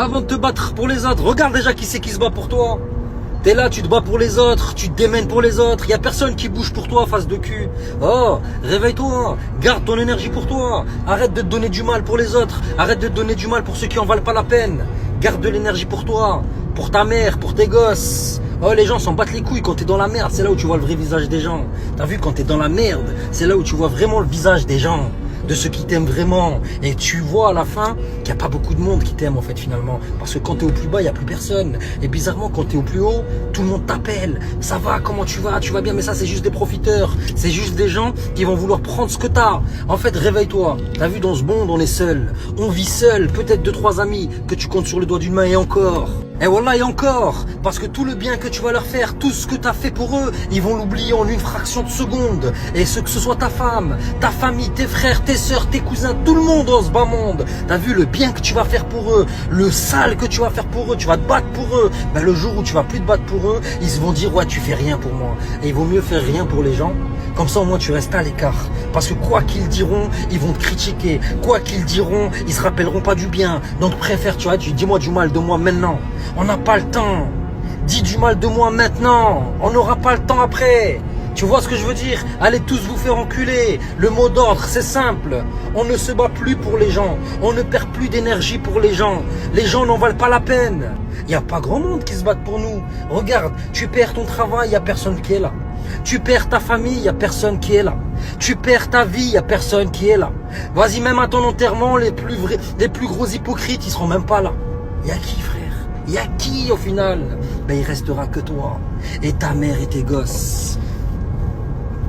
Avant de te battre pour les autres, regarde déjà qui c'est qui se bat pour toi. T'es là, tu te bats pour les autres, tu te démènes pour les autres, y a personne qui bouge pour toi, face de cul. Oh, réveille-toi, garde ton énergie pour toi, arrête de te donner du mal pour les autres, arrête de te donner du mal pour ceux qui en valent pas la peine. Garde de l'énergie pour toi, pour ta mère, pour tes gosses. Oh, les gens s'en battent les couilles quand t'es dans la merde, c'est là où tu vois le vrai visage des gens. T'as vu, quand t'es dans la merde, c'est là où tu vois vraiment le visage des gens, de ceux qui t'aiment vraiment. Et tu vois à la fin qu'il n'y a pas beaucoup de monde qui t'aime en fait finalement. Parce que quand t'es au plus bas, il n'y a plus personne. Et bizarrement, quand t'es au plus haut, tout le monde t'appelle. Ça va, comment tu vas? Tu vas bien? Mais ça, c'est juste des profiteurs. C'est juste des gens qui vont vouloir prendre ce que t'as. En fait, réveille-toi. T'as vu, dans ce monde, on est seul. On vit seul. Peut-être 2-3 amis que tu comptes sur le doigt d'une main et encore. Et voilà, et encore, parce que tout le bien que tu vas leur faire, tout ce que tu as fait pour eux, ils vont l'oublier en une fraction de seconde. Et que ce soit ta femme, ta famille, tes frères, tes sœurs, tes cousins, tout le monde dans ce bas monde. T'as vu le bien que tu vas faire pour eux, le sale que tu vas faire pour eux, tu vas te battre pour eux. Ben, le jour où tu vas plus te battre pour eux, ils se vont dire ouais, tu fais rien pour moi. Et il vaut mieux faire rien pour les gens. Comme ça, au moins, tu restes à l'écart. Parce que quoi qu'ils diront, ils vont te critiquer. Quoi qu'ils diront, ils se rappelleront pas du bien. Donc, préfère, tu vois, dis-moi du mal de moi maintenant. On n'a pas le temps. Dis du mal de moi maintenant. On n'aura pas le temps après. Tu vois ce que je veux dire? Allez tous vous faire enculer. Le mot d'ordre, c'est simple. On ne se bat plus pour les gens. On ne perd plus d'énergie pour les gens. Les gens n'en valent pas la peine. Il n'y a pas grand monde qui se batte pour nous. Regarde, tu perds ton travail, il n'y a personne qui est là. Tu perds ta famille, il n'y a personne qui est là. Tu perds ta vie, il n'y a personne qui est là. Vas-y, même à ton enterrement, les plus gros hypocrites, ils seront même pas là. Il y a qui, frère? Il y a qui au final? Ben, il restera que toi et ta mère et tes gosses.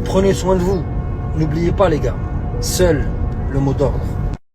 Prenez soin de vous. N'oubliez pas, les gars, seul le mot d'ordre.